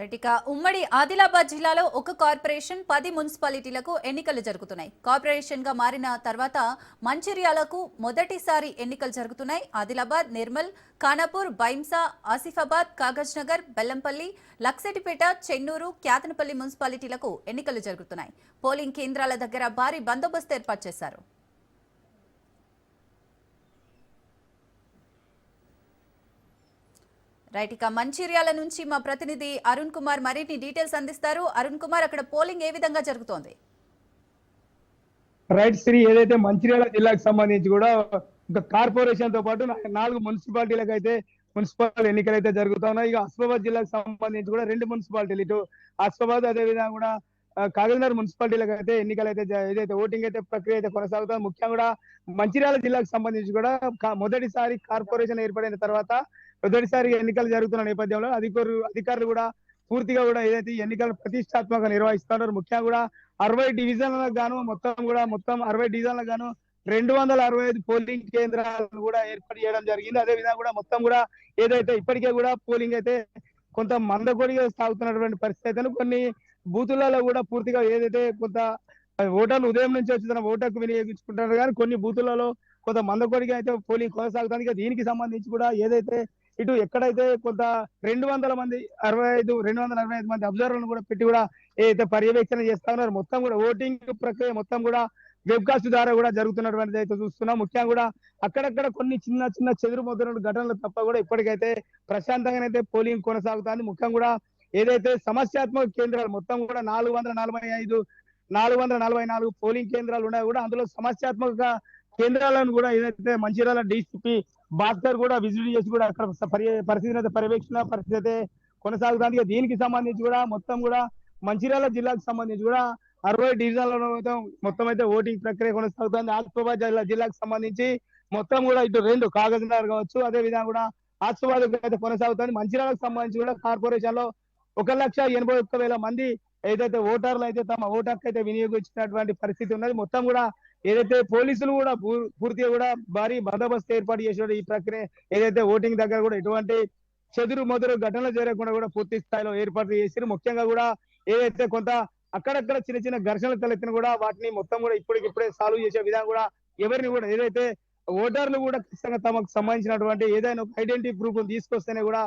ఇక ఉమ్మడి ఆదిలాబాద్ జిల్లాలో ఒక కార్పొరేషన్ 10 మున్సిపాలిటీలకు ఎన్నికలు జరుగుతున్నాయి. కార్పొరేషన్ గా మారిన తర్వాత మంచిర్యాలకు మొదటిసారి ఎన్నికలు జరుగుతున్నాయి. ఆదిలాబాద్, నిర్మల్, ఖానాపూర్, బైంసా, ఆసిఫాబాద్, కాగజ్ నగర్, బెల్లంపల్లి, లక్సెటిపేట, చెన్నూరు, క్యాతనపల్లి మున్సిపాలిటీలకు ఎన్నికలు జరుగుతున్నాయి. పోలింగ్ కేంద్రాల దగ్గర భారీ బందోబస్తు ఏర్పాటు చేశారు. రైట్, ఇక మంచిర్యాల నుంచి మా ప్రతినిధి అరుణ్ కుమార్ మరిన్ని డీటెయిల్స్ అందిస్తారు. అరుణ్ కుమార్, అక్కడ పోలింగ్ ఏ విధంగా జరుగుతోంది? రైట్ శ్రీ, ఏదైతే మంచిర్యాల జిల్లాకు సంబంధించి కూడా ఒక కార్పొరేషన్ తో పాటు 4 మున్సిపాలిటీలకు అయితే మున్సిపల్ ఎన్నికలు అయితే జరుగుతున్నాయి. ఇక ఆసిఫాబాద్ జిల్లాకు సంబంధించి కూడా 2 మున్సిపాలిటీలు, ఇటు ఆసిఫాబాద్ అదే విధంగా కూడా కాగజ్నగర్ మున్సిపాలిటీలకు అయితే ఎన్నికలు అయితే ఏదైతే ఓటింగ్ అయితే ప్రక్రియ అయితే కొనసాగుతుంది. ముఖ్యంగా కూడా మంచిర్యాల జిల్లాకు సంబంధించి కూడా మొదటిసారి కార్పొరేషన్ ఏర్పడిన తర్వాత మొదటిసారి ఎన్నికలు జరుగుతున్న నేపథ్యంలో అధికారులు కూడా పూర్తిగా కూడా ఏదైతే ఎన్నికలు ప్రతిష్టాత్మకంగా నిర్వహిస్తున్నారు. ముఖ్యంగా కూడా 60 డివిజన్లకు గాను మొత్తం 60 డివిజన్లకు గాను 265 పోలింగ్ కేంద్రాలను కూడా ఏర్పాటు చేయడం జరిగింది. అదే విధంగా కూడా మొత్తం కూడా ఏదైతే ఇప్పటికే కూడా పోలింగ్ అయితే కొంత మందకొడిగా సాగుతున్నటువంటి పరిస్థితి అయితే కొన్ని బూతులలో కూడా పూర్తిగా ఏదైతే కొంత ఓటర్లు ఉదయం నుంచి వచ్చి తన ఓటర్కు వినియోగించుకుంటారు, కానీ కొన్ని బూతులలో కొంత మందకొడిగా అయితే పోలింగ్ కొనసాగుతుంది. ఇక దీనికి సంబంధించి కూడా ఏదైతే ఇటు ఎక్కడైతే కొంత 245 మంది అబ్జర్వర్లను కూడా పెట్టి కూడా ఏదైతే పర్యవేక్షణ చేస్తా ఉన్నారు. మొత్తం కూడా ఓటింగ్ ప్రక్రియ మొత్తం కూడా వెబ్కాస్ట్ ద్వారా కూడా జరుగుతున్నటువంటిది అయితే చూస్తున్నాం. ముఖ్యంగా కూడా అక్కడక్కడ కొన్ని చిన్న చెదురు మొదలైన ఘటనలు తప్ప కూడా ఇప్పటికైతే ప్రశాంతంగానైతే పోలింగ్ కొనసాగుతుంది. ముఖ్యంగా కూడా ఏదైతే సమస్యాత్మక కేంద్రాలు మొత్తం కూడా 444 పోలింగ్ కేంద్రాలు ఉన్నాయి కూడా అందులో సమస్యాత్మక కేంద్రాలను కూడా ఏదైతే మంచిర్యాల డీసీపీ భాస్కర్ కూడా విజిట్ చేసి కూడా అక్కడ పరిస్థితి అయితే పరిస్థితి అయితే కొనసాగుతుంది. దీనికి సంబంధించి కూడా మొత్తం కూడా మంచిర్యాల జిల్లాకు సంబంధించి కూడా 60 డివిజన్లలో మొత్తం అయితే ఓటింగ్ ప్రక్రియ కొనసాగుతుంది. ఆసిఫాబాద్ జిల్లాకు సంబంధించి మొత్తం కూడా ఇటు 2 కాగజ్ నగర్ కావచ్చు, అదే విధంగా కూడా ఆసిఫాబాద్ అయితే కొనసాగుతుంది. మంచిర్యాలకు సంబంధించి కూడా కార్పొరేషన్ లో 1,81,000 మంది ఏదైతే ఓటర్లు అయితే తమ ఓటు హక్కు అయితే వినియోగించినటువంటి పరిస్థితి ఉన్నది. మొత్తం కూడా ఏదైతే పోలీసులు కూడా పూర్తిగా కూడా భారీ బందోబస్తు ఏర్పాటు చేసిన ఈ ప్రక్రియ ఏదైతే ఓటింగ్ దగ్గర కూడా ఎటువంటి చెదురు మొదరు ఘటనలు జరగకుండా కూడా పూర్తి స్థాయిలో ఏర్పాటు చేశారు. ముఖ్యంగా కూడా ఏదైతే కొంత అక్కడక్కడ చిన్న ఘర్షణలు తలెత్తిన కూడా వాటిని మొత్తం కూడా ఇప్పటికిప్పుడే సాల్వ్ చేసే విధంగా కూడా ఎవరిని కూడా ఏదైతే ఓటర్లు కూడా ఖచ్చితంగా తమకు సంబంధించినటువంటి ఏదైనా ఒక ఐడెంటిటీ ప్రూఫ్ తీసుకొస్తేనే కూడా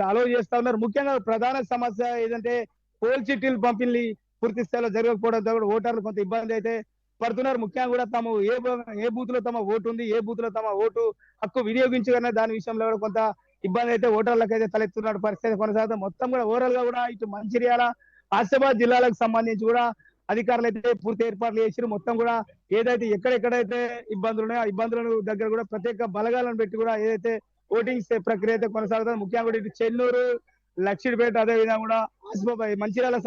అలౌ చేస్తా ఉన్నారు. ముఖ్యంగా ప్రధాన సమస్య ఏదంటే పోల్ చిట్టీలు పంపిణీ పూర్తి స్థాయిలో జరగకపోవడంతో కూడా ఓటర్లు కొంత ఇబ్బంది అయితే పడుతున్నారు. ముఖ్యంగా కూడా తమ ఏ బూత్ లో తమ ఓటు ఉంది, ఏ బూత్ లో తమ ఓటు హక్కు వినియోగించుకున్న దాని విషయంలో కూడా కొంత ఇబ్బంది అయితే ఓటర్లకు అయితే తలెత్తున్న పరిస్థితి కొనసాగుతుంది. మొత్తం కూడా ఓవరాల్ గా కూడా ఇటు మంచిర్యాల, ఆసిఫాబాద్ జిల్లాలకు సంబంధించి కూడా అధికారులు అయితే పూర్తి ఏర్పాట్లు చేసారు. మొత్తం కూడా ఏదైతే ఎక్కడెక్కడైతే ఇబ్బందులు ఉన్నాయో ఆ ఇబ్బందులను దగ్గర కూడా ప్రత్యేక బలగాలను పెట్టి కూడా ఏదైతే ఓటింగ్ ప్రక్రియ అయితే కొనసాగుతుంది. ముఖ్యంగా కూడా ఇటు చెన్నూరు, లక్ష్మీపేట, అదే విధంగా కూడా ఆసిఫాబాద్, మంచిర్యాల,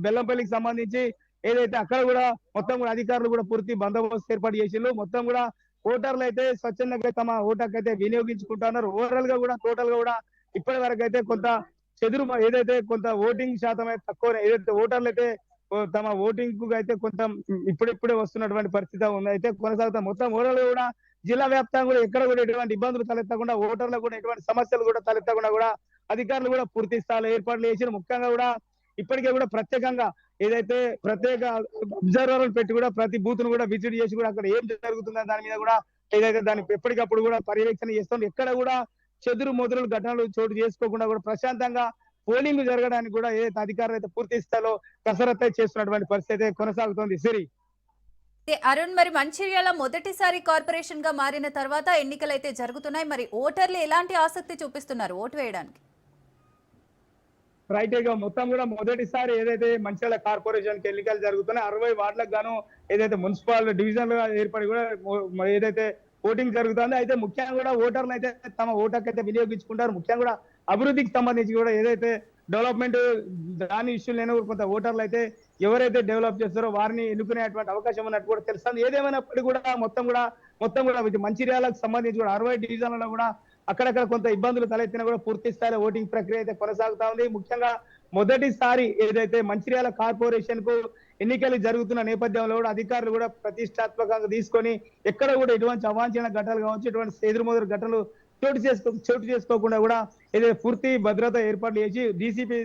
బెల్లంపల్లికి సంబంధించి ఏదైతే అక్కడ కూడా మొత్తం కూడా అధికారులు కూడా పూర్తి బందోబస్తు ఏర్పాటు చేసిండ్రు. మొత్తం కూడా ఓటర్లు అయితే స్వచ్ఛందంగా తమ ఓటర్కి అయితే వినియోగించుకుంటున్నారు. ఓవరాల్ గా కూడా టోటల్ గా కూడా ఇప్పటి వరకు అయితే కొంత ఏదైతే కొంత ఓటింగ్ శాతం అయితే తక్కువ, ఏదైతే ఓటర్లు అయితే తమ ఓటింగ్ కు అయితే కొంత ఇప్పుడిప్పుడే వస్తున్నటువంటి పరిస్థితి ఉంది అయితే కొనసాగుతాం. మొత్తం ఓవరాల్ గా కూడా జిల్లా వ్యాప్తంగా కూడా ఎక్కడ కూడా ఎటువంటి ఇబ్బందులు తలెత్తకుండా, ఓటర్లకు కూడా ఎటువంటి సమస్యలు కూడా తలెత్తకుండా కూడా అధికారులు కూడా పూర్తి స్థాయిలో ఏర్పాట్లు చేసి ముఖ్యంగా కూడా ఇప్పటికే కూడా ప్రత్యేకంగా ఏదైతే ప్రత్యేక అబ్జర్వర్లను పెట్టి కూడా ప్రతి బూత్ ను కూడా విజిట్ చేసి కూడా అక్కడ ఏం జరుగుతుందో దాని మీద కూడా ఏదైతే దాన్ని ఎప్పటికప్పుడు కూడా పర్యవేక్షణ చేస్తుంది. ఎక్కడ కూడా చెదురు మొదలు ఘటనలు చోటు చేసుకోకుండా కూడా ప్రశాంతంగా పోలింగ్ జరగడానికి కూడా ఏదైతే అధికారులు అయితే పూర్తి స్థాయిలో కసరత్తు చేస్తున్నటువంటి పరిస్థితి కొనసాగుతోంది. సిరి, అరుణ్, మరి మంచిర్యాల మొదటిసారి కార్పొరేషన్ గా మారిన తర్వాత ఎన్నికలు అయితే జరుగుతున్నాయి. మరి ఓటర్లు ఎలాంటి ఆసక్తి చూపిస్తున్నారు ఓటు వేయడానికి? రైట్, గా మొత్తం కూడా మొదటిసారి ఏదైతే మంచిర్యాల కార్పొరేషన్ కి ఎన్నికలు జరుగుతున్నాయి 60 వార్డులకు గాను ఏదైతే మున్సిపల్ డివిజన్ ఏర్పడి కూడా ఏదైతే ఓటింగ్ జరుగుతుందో అయితే ముఖ్యంగా కూడా ఓటర్లు అయితే తమ ఓటర్కి అయితే వినియోగించుకుంటారు. ముఖ్యంగా కూడా అభివృద్ధికి సంబంధించి కూడా ఏదైతే డెవలప్మెంట్ దాని ఇష్యూలు లేని కొంత ఓటర్లు అయితే ఎవరైతే డెవలప్ చేస్తారో వారిని ఎన్నుకునేటువంటి అవకాశం ఉన్నట్టు కూడా తెలుస్తుంది. ఏదేమైనప్పటికీ కూడా మొత్తం కూడా మంచిర్యాలకు సంబంధించి కూడా 60 డివిజన్లలో కూడా అక్కడక్కడ కొంత ఇబ్బందులు తలెత్తినా కూడా పూర్తి స్థాయిలో ఓటింగ్ ప్రక్రియ అయితే కొనసాగుతా ఉంది. ముఖ్యంగా మొదటిసారి ఏదైతే మంచిర్యాల కార్పొరేషన్ కు ఎన్నికలు జరుగుతున్న నేపథ్యంలో కూడా అధికారులు కూడా ప్రతిష్టాత్మకంగా తీసుకొని ఎక్కడ కూడా ఎటువంటి అవాంఛనీయ ఘటనలు కావచ్చు, ఎటువంటి ఎదురుమొదరు ఘటనలు చోటు చేసుకోకుండా కూడా ఏదైతే పూర్తి భద్రత ఏర్పాటు చేసి డీసీపీ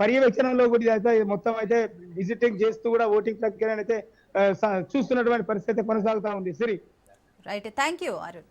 పర్యవేక్షణలో కూడా అయితే మొత్తం అయితే విజిటింగ్ చేస్తూ కూడా ఓటింగ్ ప్రక్రియను అయితే చూస్తున్నటువంటి పరిస్థితి కొనసాగుతా ఉంది Siri. Right, thank you Arun.